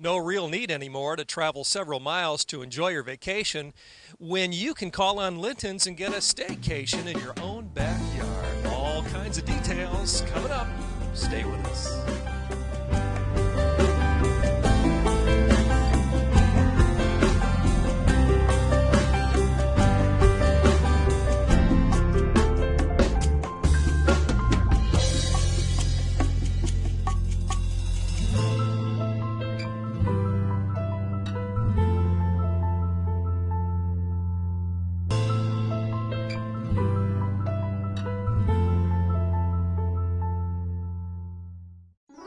No real need anymore to travel several miles to enjoy your vacation when you can call on Linton's and get a staycation in your own backyard. All kinds of details coming up. Stay with us.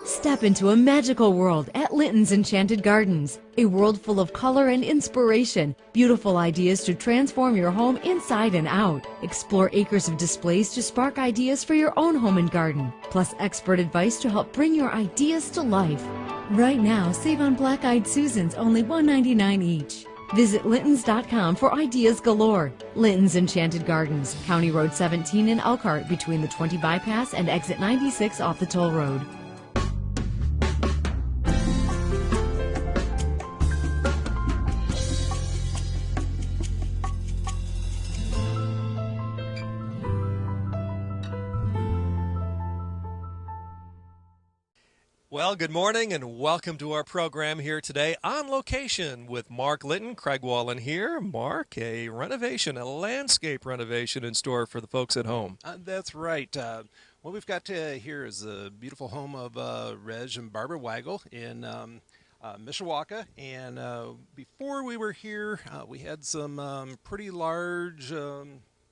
Step into a magical world at Linton's Enchanted Gardens, a world full of color and inspiration, beautiful ideas to transform your home inside and out. Explore acres of displays to spark ideas for your own home and garden, plus expert advice to help bring your ideas to life. Right now, save on Black-Eyed Susans, only $1.99 each. Visit Lintons.com for ideas galore. Linton's Enchanted Gardens, County Road 17 in Elkhart, between the 20 bypass and exit 96 off the toll road. Well, good morning and welcome to our program here today on location with Mark Linton. Craig Wallen here. Mark, a renovation, a landscape renovation in store for the folks at home. That's right. What we've got here is a beautiful home of Reg and Barbara Weigel in Mishawaka. And before we were here, we had some pretty large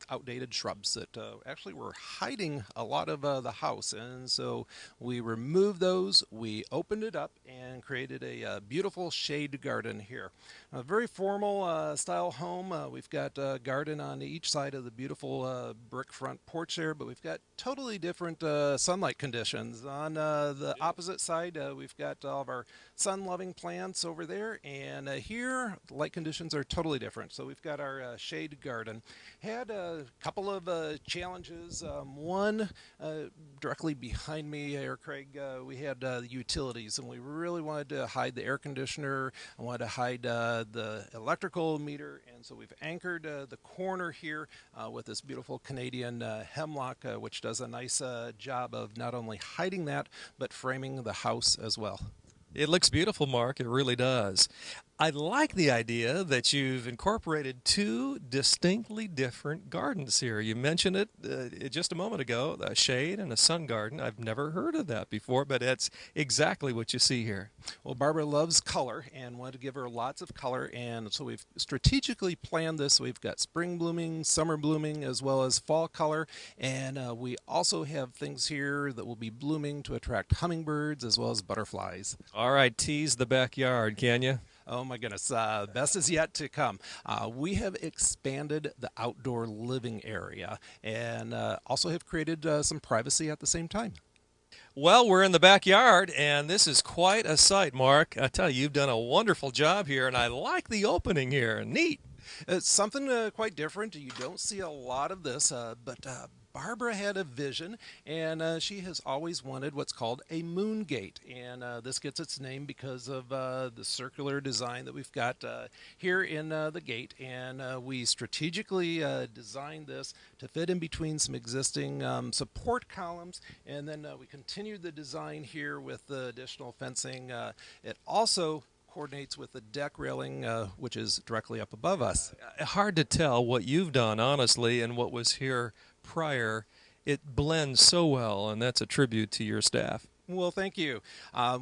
outdated shrubs that actually were hiding a lot of the house, and so we removed those, we opened it up and created a beautiful shade garden here. A very formal style home. We've got a garden on each side of the beautiful brick front porch there, but we've got totally different sunlight conditions. On the opposite side, we've got all of our sun-loving plants over there, and here the light conditions are totally different. So we've got our shade garden. Had a couple of challenges. One, directly behind me here, Craig, we had the utilities, and we really wanted to hide the air conditioner. I wanted to hide the electrical meter, and so we've anchored the corner here with this beautiful Canadian hemlock, which does a nice job of not only hiding that, but framing the house as well. It looks beautiful, Mark. It really does. I like the idea that you've incorporated two distinctly different gardens here. You mentioned it just a moment ago, a shade and a sun garden. I've never heard of that before, but it's exactly what you see here. Well, Barbara loves color and wanted to give her lots of color, and so we've strategically planned this. We've got spring blooming, summer blooming, as well as fall color, and we also have things here that will be blooming to attract hummingbirds as well as butterflies. All right, tease the backyard, can you? Oh my goodness, best is yet to come. We have expanded the outdoor living area and also have created some privacy at the same time. Well, we're in the backyard, and this is quite a sight, Mark. I tell you, you've done a wonderful job here, and I like the opening here. Neat. It's something quite different. You don't see a lot of this, but Barbara had a vision, and she has always wanted what's called a moon gate, and this gets its name because of the circular design that we've got here in the gate, and we strategically designed this to fit in between some existing support columns, and then we continued the design here with the additional fencing. It also coordinates with the deck railing, which is directly up above us. Hard to tell what you've done, honestly, and what was here prior. It blends so well, and that's a tribute to your staff. Well, thank you.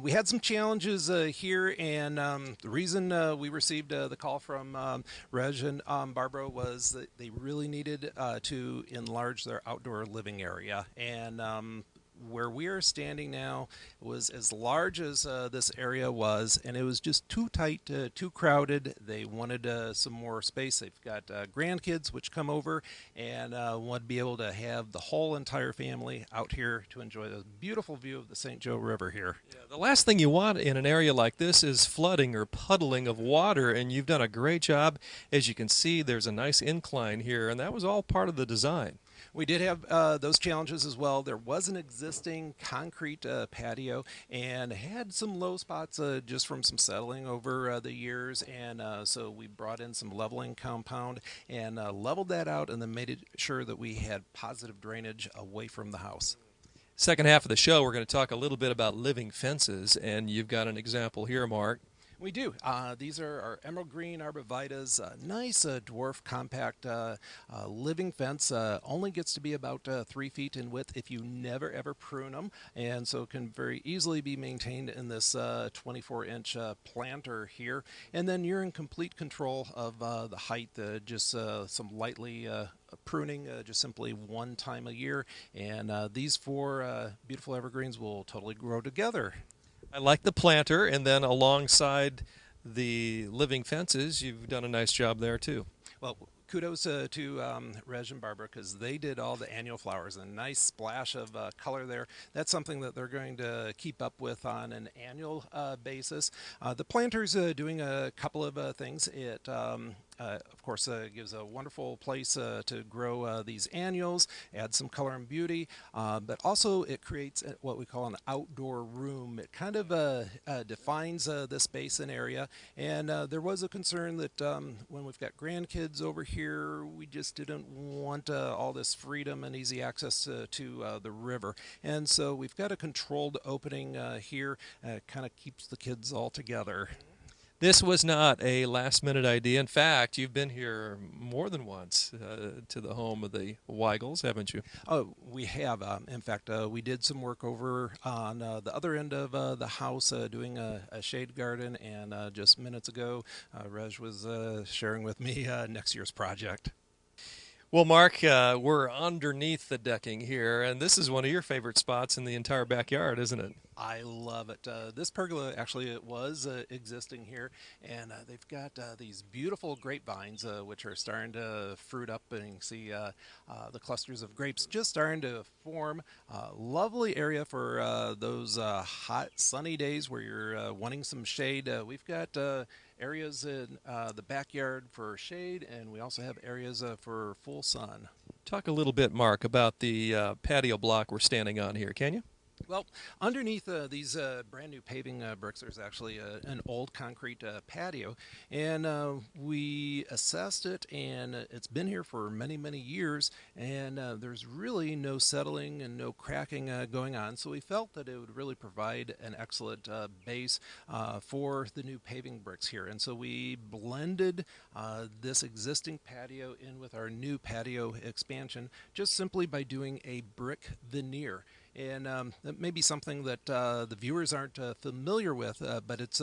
We had some challenges here, and the reason we received the call from Reg and Barbara was that they really needed to enlarge their outdoor living area, and where we are standing now was as large as this area was, and it was just too tight, too crowded. They wanted some more space. They've got grandkids which come over and want to be able to have the whole entire family out here to enjoy the beautiful view of the St. Joe River here. Yeah, the last thing you want in an area like this is flooding or puddling of water, and you've done a great job. As you can see, there's a nice incline here, and that was all part of the design. We did have those challenges as well. There was an existing concrete patio and had some low spots just from some settling over the years. And so we brought in some leveling compound and leveled that out and then made it sure that we had positive drainage away from the house. Second half of the show, we're going to talk a little bit about living fences, and you've got an example here, Mark. We do. These are our emerald green arborvitaes. Nice dwarf compact living fence. Only gets to be about 3 feet in width if you never ever prune them, and so can very easily be maintained in this 24-inch planter here. And then you're in complete control of the height. Just some lightly pruning just simply one time a year, and these four beautiful evergreens will totally grow together. I like the planter, and then alongside the living fences, you've done a nice job there too. Well, kudos to Reg and Barbara because they did all the annual flowers. A nice splash of color there. That's something that they're going to keep up with on an annual basis. The planter's doing a couple of things. It of course, gives a wonderful place to grow these annuals, add some color and beauty, but also it creates what we call an outdoor room. It kind of defines this basin area, and there was a concern that when we've got grandkids over here, we just didn't want all this freedom and easy access to the river. And so we've got a controlled opening here, kind of keeps the kids all together. This was not a last-minute idea. In fact, you've been here more than once to the home of the Weigels, haven't you? Oh, we have. In fact, we did some work over on the other end of the house doing a shade garden, and just minutes ago, Reg was sharing with me next year's project. Well, Mark, we're underneath the decking here, and this is one of your favorite spots in the entire backyard, isn't it? I love it. This pergola actually it was existing here, and they've got these beautiful grapevines which are starting to fruit up, and you can see the clusters of grapes just starting to form. Lovely area for those hot, sunny days where you're wanting some shade. We've got areas in the backyard for shade, and we also have areas for full sun. Talk a little bit, Mark, about the patio block we're standing on here, can you? Well, underneath these brand new paving bricks, there's actually an old concrete patio, and we assessed it, and it's been here for many, many years, and there's really no settling and no cracking going on, so we felt that it would really provide an excellent base for the new paving bricks here, and so we blended this existing patio in with our new patio expansion just simply by doing a brick veneer. And that may be something that the viewers aren't familiar with, but it's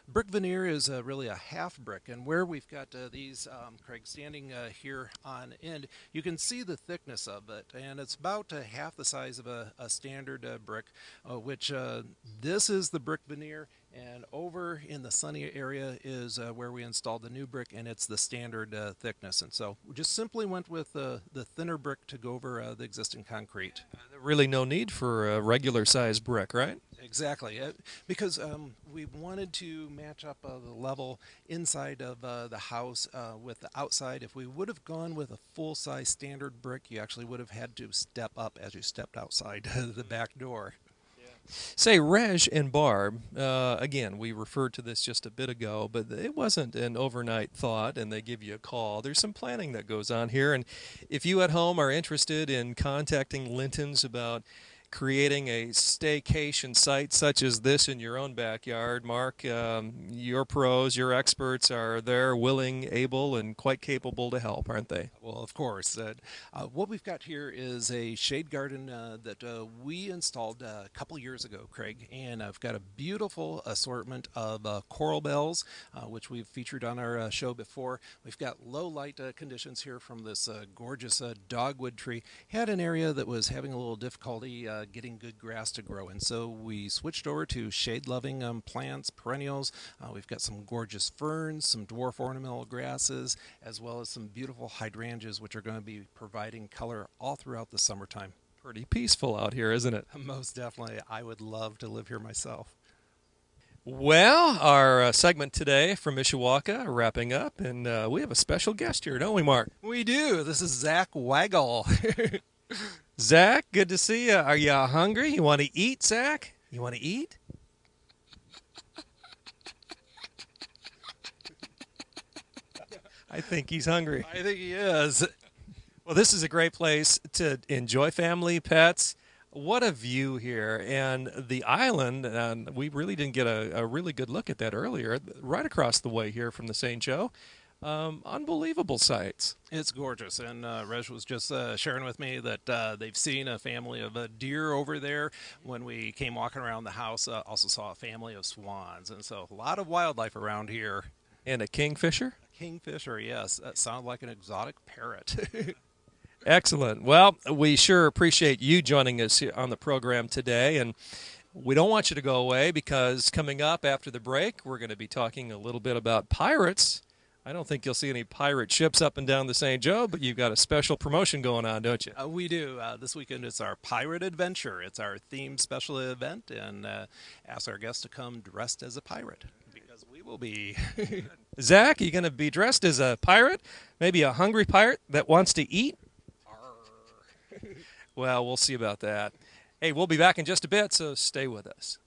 brick veneer is really a half brick. And where we've got these, Craig, standing here on end, you can see the thickness of it. And it's about half the size of a standard brick, which this is the brick veneer. And over in the sunny area is where we installed the new brick, and it's the standard thickness. And so we just simply went with the thinner brick to go over the existing concrete. Really no need for a regular size brick, right? Exactly, because we wanted to match up the level inside of the house with the outside. If we would have gone with a full-size standard brick, you actually would have had to step up as you stepped outside the back door. Say, Reg and Barb, again, we referred to this just a bit ago, but it wasn't an overnight thought, and they give you a call. There's some planning that goes on here, and if you at home are interested in contacting Linton's about creating a staycation site such as this in your own backyard, Mark, your pros, your experts are there, willing, able, and quite capable to help, aren't they? Well, of course. What we've got here is a shade garden that we installed a couple years ago, Craig, and I've got a beautiful assortment of coral bells, which we've featured on our show before. We've got low light conditions here from this gorgeous dogwood tree. Had an area that was having a little difficulty getting good grass to grow, and so we switched over to shade-loving plants, perennials. We've got some gorgeous ferns, some dwarf ornamental grasses, as well as some beautiful hydrangeas, which are going to be providing color all throughout the summertime. Pretty peaceful out here, isn't it? Most definitely. I would love to live here myself. Well, our segment today from Mishawaka wrapping up, and we have a special guest here, don't we, Mark? We do. This is Zach Weigel. Zach, good to see you. Are you hungry? You want to eat, Zach? You want to eat? I think he's hungry. I think he is. Well, this is a great place to enjoy family, pets. What a view here. And the island, and we really didn't get a really good look at that earlier, right across the way here from the St. Joe. Unbelievable sights. It's gorgeous, and Reg was just sharing with me that they've seen a family of deer over there. When we came walking around the house, also saw a family of swans, and so a lot of wildlife around here. And a kingfisher? Kingfisher, yes, that sounded like an exotic parrot. Excellent. Well, we sure appreciate you joining us here on the program today. And we don't want you to go away because coming up after the break, we're going to be talking a little bit about pirates. I don't think you'll see any pirate ships up and down the St. Joe, but you've got a special promotion going on, don't you? We do. This weekend it's our pirate adventure. It's our themed special event, and ask our guests to come dressed as a pirate because we will be. Zach, are you going to be dressed as a pirate? Maybe a hungry pirate that wants to eat? Well, we'll see about that. Hey, we'll be back in just a bit, so stay with us.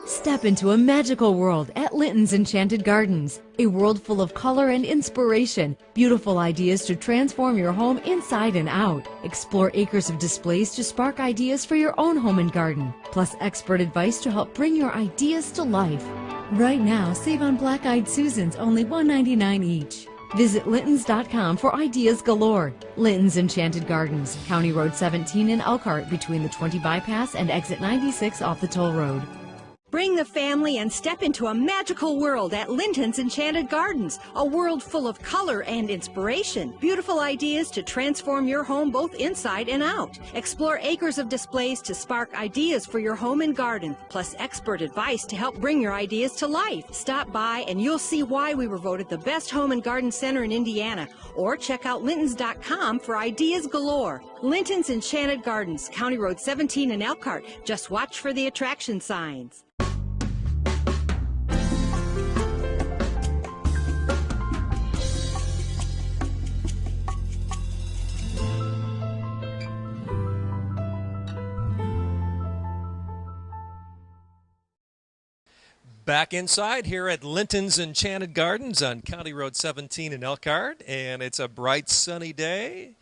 Step into a magical world at Linton's Enchanted Gardens. A world full of color and inspiration. Beautiful ideas to transform your home inside and out. Explore acres of displays to spark ideas for your own home and garden. Plus expert advice to help bring your ideas to life. Right now, save on Black-Eyed Susans only $1.99 each. Visit Lintons.com for ideas galore. Linton's Enchanted Gardens, County Road 17 in Elkhart between the 20 bypass and exit 96 off the toll road. Bring the family and step into a magical world at Linton's Enchanted Gardens, a world full of color and inspiration. Beautiful ideas to transform your home both inside and out. Explore acres of displays to spark ideas for your home and garden, plus expert advice to help bring your ideas to life. Stop by and you'll see why we were voted the best home and garden center in Indiana, or check out Lintons.com for ideas galore. Linton's Enchanted Gardens, County Road 17 in Elkhart. Just watch for the attraction signs. Back inside here at Linton's Enchanted Gardens on County Road 17 in Elkhart, and it's a bright sunny day,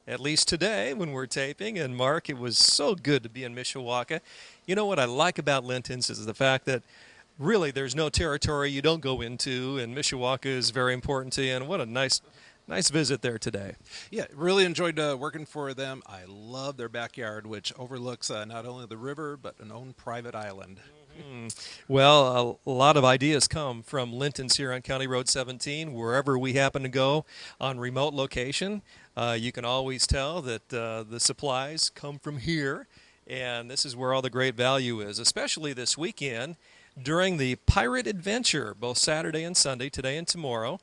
at least today when we're taping. And Mark, it was so good to be in Mishawaka. You know what I like about Linton's is the fact that really there's no territory you don't go into, and Mishawaka is very important to you, and what a nice visit there today. Yeah, really enjoyed working for them. I love their backyard, which overlooks not only the river, but an own private island. Well, a lot of ideas come from Linton's here on County Road 17. Wherever we happen to go on remote location, you can always tell that the supplies come from here, and this is where all the great value is, especially this weekend during the Pirate Adventure, both Saturday and Sunday, today and tomorrow.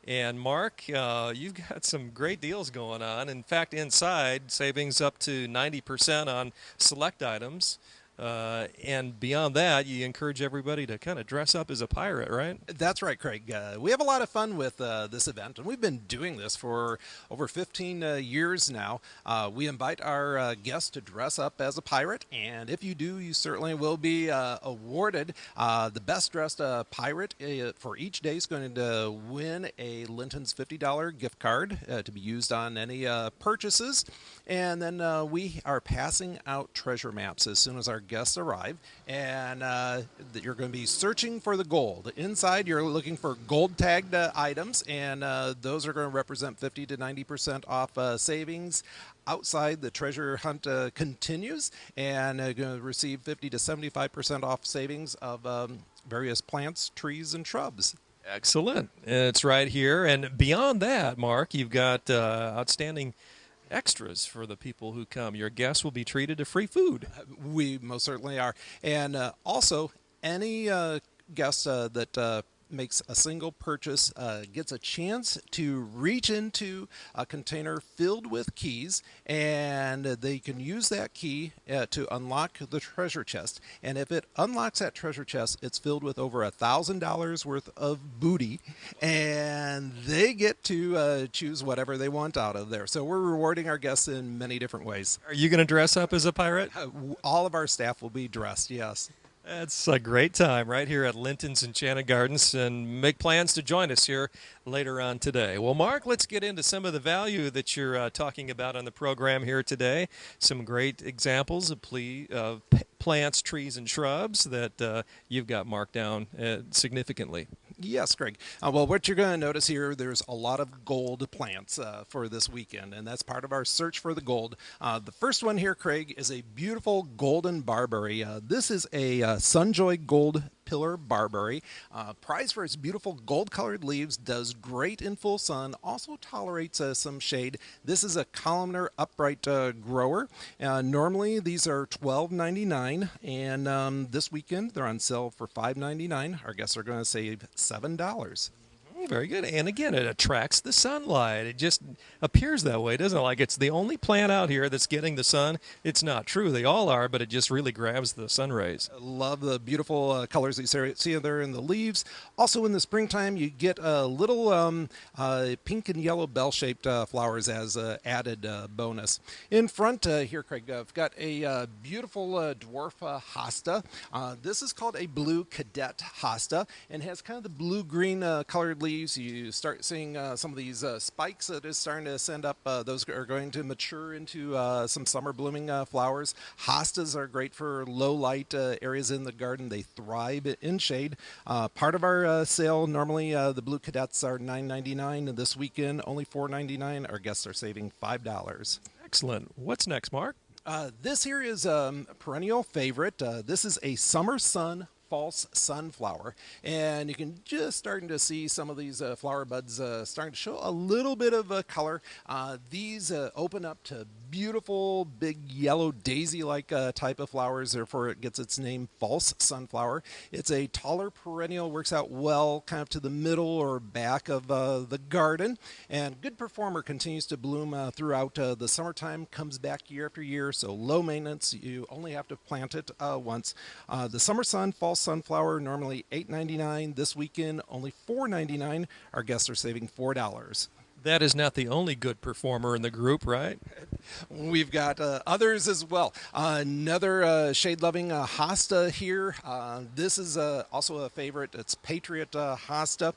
And Mark, you've got some great deals going on. In fact, inside, savings up to 90% on select items. And beyond that, you encourage everybody to kind of dress up as a pirate, right? That's right, Craig. We have a lot of fun with this event, and we've been doing this for over 15 years now. We invite our guests to dress up as a pirate, and if you do, you certainly will be awarded the best dressed pirate for each day is going to win a Linton's $50 gift card to be used on any purchases. And then we are passing out treasure maps as soon as our guests arrive, and you're going to be searching for the gold. Inside, you're looking for gold tagged items, and those are going to represent 50 to 90% off savings. Outside, the treasure hunt continues, and going to receive 50 to 75% off savings of various plants, trees, and shrubs. Excellent. It's right here. And beyond that, Mark, you've got outstanding extras for the people who come. Your guests will be treated to free food. We most certainly are. And also, any guests that makes a single purchase gets a chance to reach into a container filled with keys, and they can use that key to unlock the treasure chest. And if it unlocks that treasure chest, it's filled with over $1,000 worth of booty, and they get to choose whatever they want out of there. So we're rewarding our guests in many different ways. Are you going to dress up as a pirate? All of our staff will be dressed, yes. It's a great time right here at Linton's Enchanted Gardens, and make plans to join us here later on today. Well, Mark, let's get into some of the value that you're talking about on the program here today. Some great examples of plants, trees, and shrubs that you've got marked down significantly. Yes, Craig. Well, what you're going to notice here, there's a lot of gold plants for this weekend, and that's part of our search for the gold. The first one here, Craig, is a beautiful golden barberry. This is a Sunjoy Gold Pillar Barberry. Prized for its beautiful gold-colored leaves, does great in full sun, also tolerates some shade. This is a columnar upright grower. Normally, these are $12.99, and this weekend they're on sale for $5.99. Our guests are going to save $7. Very good. And again, it attracts the sunlight. It just appears that way, doesn't it? Like it's the only plant out here that's getting the sun. It's not true. They all are, but it just really grabs the sun rays. Love the beautiful colors that you see there in the leaves. Also in the springtime, you get a little pink and yellow bell-shaped flowers as added bonus. In front here, Craig, I've got a beautiful dwarf hosta. This is called a blue cadet hosta and has kind of the blue-green colored leaves. You start seeing some of these spikes that is starting to send up. Those are going to mature into some summer blooming flowers. Hostas are great for low light areas in the garden. They thrive in shade. Part of our sale, normally the blue cadets are $9.99. This weekend, only $4.99. Our guests are saving $5. Excellent. What's next, Mark? This here is a perennial favorite. This is a summer sun false sunflower, and you can just starting to see some of these flower buds starting to show a little bit of color. These open up to beautiful big yellow daisy-like type of flowers, therefore it gets its name false sunflower. It's a taller perennial, works out well kind of to the middle or back of the garden, and good performer, continues to bloom throughout the summertime, comes back year after year, so low maintenance. You only have to plant it once. The summer sun false sunflower, normally $8.99. This weekend, only $4.99. Our guests are saving $4. That is not the only good performer in the group, right? We've got others as well. Another shade-loving hosta here. This is also a favorite. It's Patriot hosta.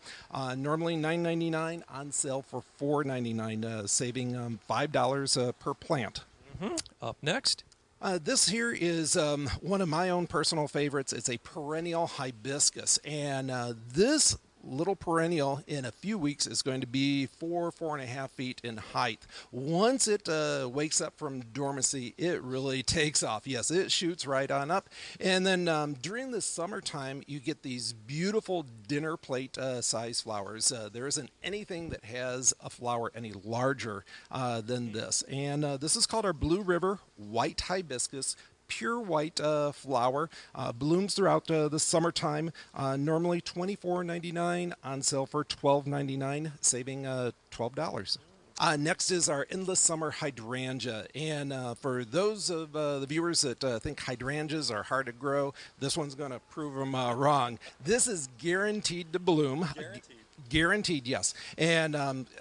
Normally $9.99, on sale for $4.99, saving $5 per plant. Mm-hmm. Up next. This here is one of my own personal favorites. It's a perennial hibiscus, and this little perennial in a few weeks is going to be 4.5 feet in height. Once it wakes up from dormancy, it really takes off. Yes, it shoots right on up. And then during the summertime, you get these beautiful dinner plate size flowers. There isn't anything that has a flower any larger than this. And this is called our Blue River White Hibiscus. Pure white flower, blooms throughout the summertime, normally $24.99, on sale for $12.99, saving $12. Next is our Endless Summer Hydrangea, and for those of the viewers that think hydrangeas are hard to grow, this one's going to prove them wrong. This is guaranteed to bloom. Guaranteed, yes. And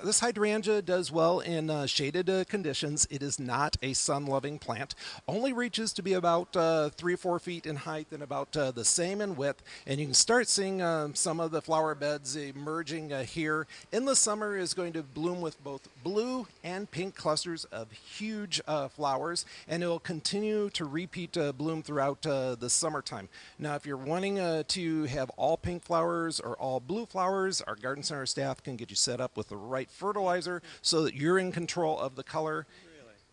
this hydrangea does well in shaded conditions. It is not a sun-loving plant. Only reaches to be about 3 or 4 feet in height and about the same in width. And you can start seeing some of the flower beds emerging here. Endless Summer is going to bloom with both blue and pink clusters of huge flowers, and it will continue to repeat bloom throughout the summertime. Now, if you're wanting to have all pink flowers or all blue flowers, our Garden Center staff can get you set up with the right fertilizer so that you're in control of the color.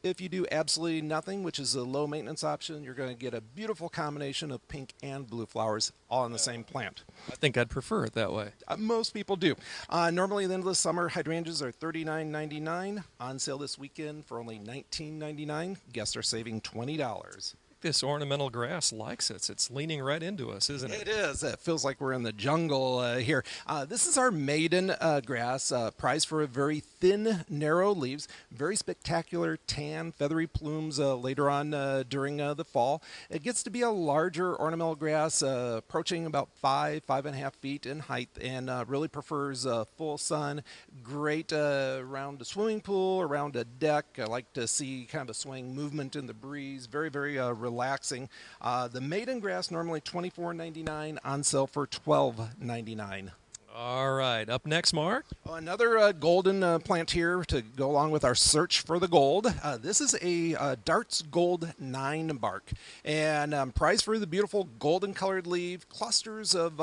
If you do absolutely nothing, which is a low maintenance option, you're going to get a beautiful combination of pink and blue flowers all in the same plant. I think I'd prefer it that way. Most people do. Normally, at the end of the summer, hydrangeas are $39.99. On sale this weekend for only $19.99. Guests are saving $20. this ornamental grass likes us. It's leaning right into us, isn't it? It is. It feels like we're in the jungle here. This is our maiden grass, prized for very thin, narrow leaves, very spectacular tan, feathery plumes later on during the fall. It gets to be a larger ornamental grass, approaching about 5.5 feet in height, and really prefers full sun. Great around a swimming pool, around a deck. I like to see kind of a swaying movement in the breeze. Very, very relaxing. The maiden grass normally $24.99, on sale for $12.99. All right. Up next, Mark. Another golden plant here to go along with our search for the gold. This is a Darts Gold 9 bark, and prized for the beautiful golden colored leaf, clusters of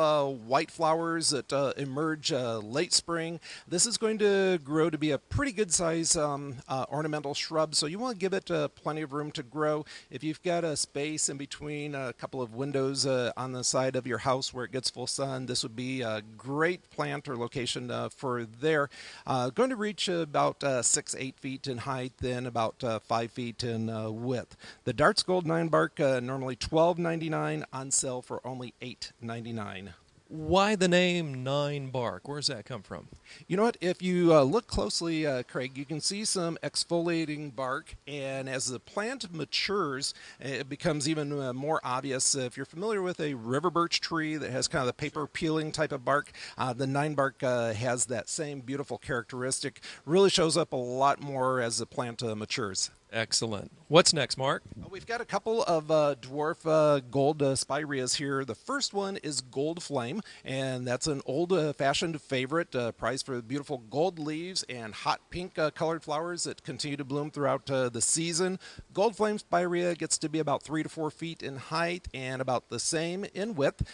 white flowers that emerge late spring. This is going to grow to be a pretty good size ornamental shrub, so you want to give it plenty of room to grow. If you've got a space in between a couple of windows on the side of your house where it gets full sun, this would be a great plant or location for there. Going to reach about 6-8 feet in height, then about 5 feet in width. The Darts Gold 9 bark normally $12.99, on sale for only $8.99. Why the name Nine Bark? Where's that come from? You know what? If you look closely, Craig, you can see some exfoliating bark, and as the plant matures, it becomes even more obvious. If you're familiar with a river birch tree that has kind of the paper peeling type of bark, the 9 bark has that same beautiful characteristic. Really shows up a lot more as the plant matures. Excellent. What's next, Mark? We've got a couple of dwarf gold spireas here. The first one is Gold Flame, and that's an old-fashioned favorite, prized for beautiful gold leaves and hot pink colored flowers that continue to bloom throughout the season. Gold Flame spirea gets to be about 3 to 4 feet in height and about the same in width.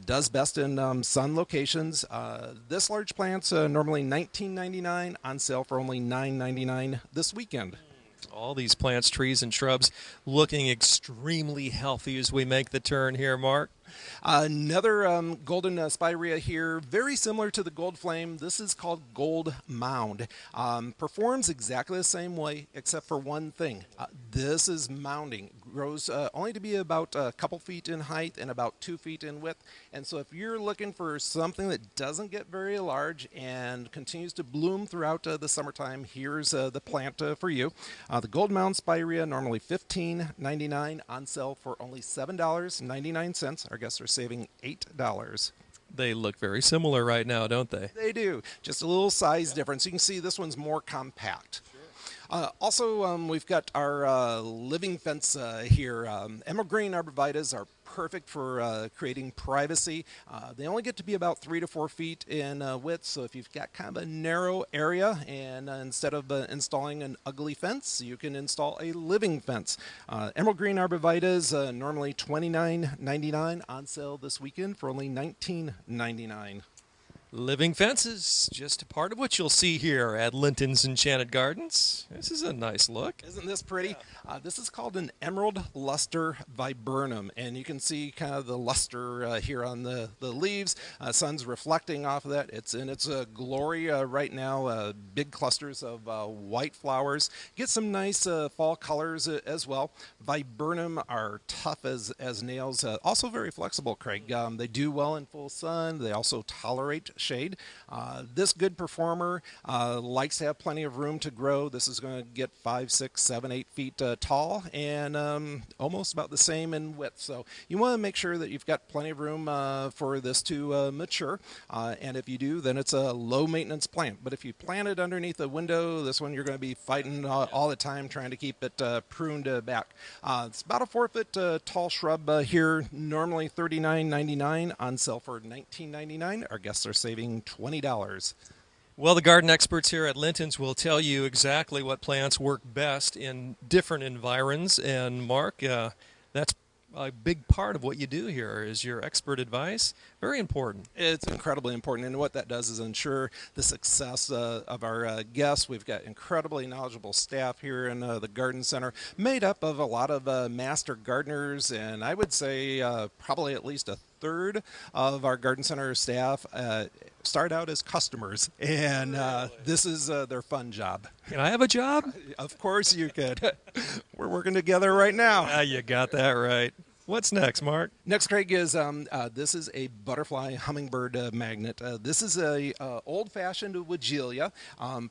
Does best in sun locations. This large plant's normally $19.99, on sale for only $9.99 this weekend. All these plants, trees, and shrubs looking extremely healthy as we make the turn here, Mark. Another golden spirea here, very similar to the Gold Flame. This is called Gold Mound. Performs exactly the same way, except for one thing. This is mounding. Grows only to be about a couple feet in height and about 2 feet in width. And so if you're looking for something that doesn't get very large and continues to bloom throughout the summertime, here's the plant for you. The Gold Mound spirea, normally $15.99, on sale for only $7.99. Our guests are saving $8. They look very similar right now, don't they? They do. Just a little size difference. You can see this one's more compact. Also, we've got our living fence here. Emerald green arborvitaes are perfect for creating privacy. They only get to be about 3 to 4 feet in width, so if you've got kind of a narrow area and instead of installing an ugly fence, you can install a living fence. Emerald green arborvitaes normally $29.99, on sale this weekend for only $19.99. Living fences, just a part of what you'll see here at Linton's Enchanted Gardens. This is a nice look. Isn't this pretty? This is called an Emerald Luster Viburnum, and you can see kind of the luster here on the leaves. Sun's reflecting off of that. It's in its glory right now. Big clusters of white flowers. Get some nice fall colors as well. Viburnum are tough as nails. Also very flexible, Craig. They do well in full sun. They also tolerate shade. This good performer likes to have plenty of room to grow. This is going to get 5, 6, 7, 8 feet tall and almost about the same in width. So you want to make sure that you've got plenty of room for this to mature. And if you do, then it's a low maintenance plant. But if you plant it underneath a window, this one you're going to be fighting all the time trying to keep it pruned back. It's about a 4-foot tall shrub here, normally $39.99, on sale for $19.99. Our guests are saving $20. Well, the garden experts here at Linton's will tell you exactly what plants work best in different environs. And Mark, that's a big part of what you do here is your expert advice. Very important. It's incredibly important, and what that does is ensure the success of our guests. We've got incredibly knowledgeable staff here in the garden center, made up of a lot of master gardeners, and I would say probably at least a third of our garden center staff start out as customers, and this is their fun job. Can I have a job? Of course you could. We're working together right now. Ah, you got that right. What's next, Mark? Next, Craig, is this is a butterfly hummingbird magnet. This is a old-fashioned Weigela.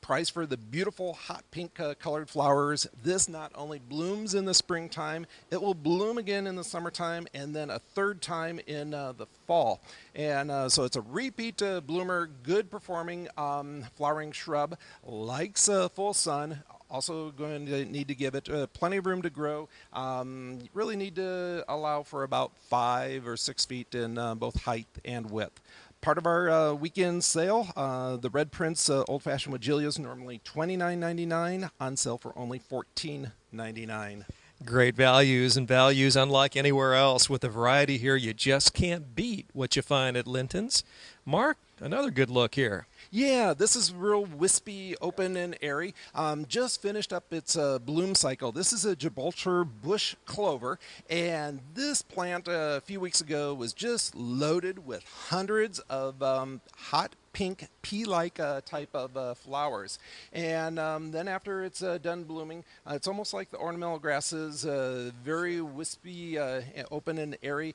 Prize for the beautiful hot pink colored flowers. This not only blooms in the springtime, it will bloom again in the summertime, and then a third time in the fall. And so it's a repeat bloomer, good performing flowering shrub. Likes full sun. Also going to need to give it plenty of room to grow. Really need to allow for about 5 or 6 feet in both height and width. Part of our weekend sale, the Red Prince Old-Fashioned Weigelias, normally $29.99, on sale for only $14.99. Great values, and values unlike anywhere else. With a variety here, you just can't beat what you find at Linton's. Mark, another good look here. Yeah, this is real wispy, open, and airy. Just finished up its bloom cycle. This is a Gibraltar bush clover, and this plant a few weeks ago was just loaded with hundreds of hot pink pea-like type of flowers. And then after it's done blooming, it's almost like the ornamental grasses, very wispy, open and airy.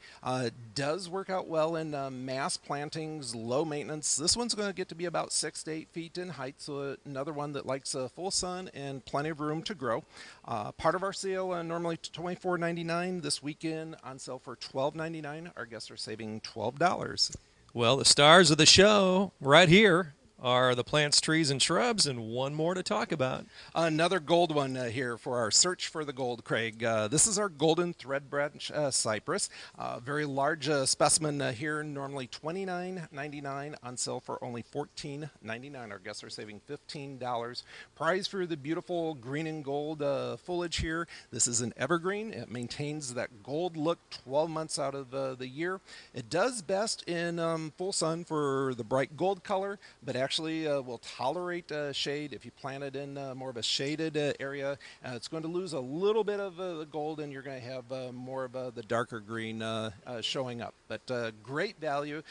Does work out well in mass plantings, low maintenance. This one's going to get to be about 6 to 8 feet in height, so another one that likes full sun and plenty of room to grow. Part of our sale, normally $24.99, this weekend on sale for $12.99. Our guests are saving $12. Well, the stars of the show right here are the plants, trees, and shrubs, and one more to talk about. Another gold one here for our search for the gold, Craig. This is our golden thread branch cypress. Very large specimen here, normally $29.99, on sale for only $14.99. Our guests are saving $15. Prize for the beautiful green and gold foliage here. This is an evergreen. It maintains that gold look 12 months out of the year. It does best in full sun for the bright gold color, but actually will tolerate shade. If you plant it in more of a shaded area, it's going to lose a little bit of the gold, and you're going to have more of the darker green showing up. But great value.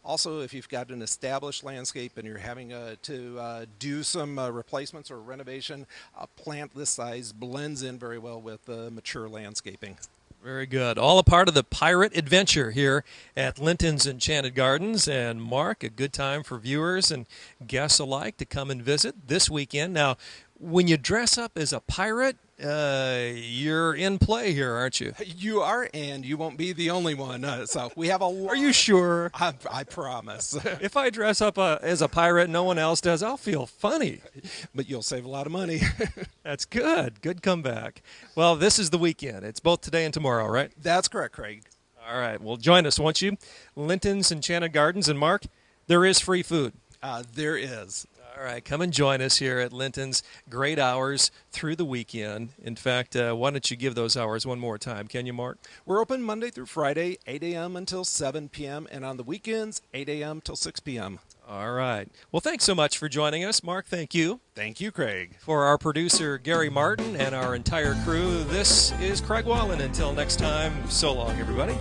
Also, if you've got an established landscape and you're having to do some replacements or renovation, a plant this size blends in very well with mature landscaping. Very good. All a part of the pirate adventure here at Linton's Enchanted Gardens. And Mark, a good time for viewers and guests alike to come and visit this weekend. Now, when you dress up as a pirate, you're in play here, aren't you? You are, and you won't be the only one. So we have a lot. Are you sure? I promise. If I dress up as a pirate and no one else does, I'll feel funny. But you'll save a lot of money. That's good. Good comeback. Well, this is the weekend. It's both today and tomorrow, right? That's correct, Craig. All right. Well, join us, won't you? Linton's Enchanted Gardens. And Mark, there is free food. There is. All right, come and join us here at Linton's. Great hours through the weekend. In fact, why don't you give those hours one more time, can you, Mark? We're open Monday through Friday, 8 a.m. until 7 p.m., and on the weekends, 8 a.m. till 6 p.m. All right. Well, thanks so much for joining us. Mark, thank you. Thank you, Craig. For our producer, Gary Martin, and our entire crew, this is Craig Wallen. Until next time, so long, everybody.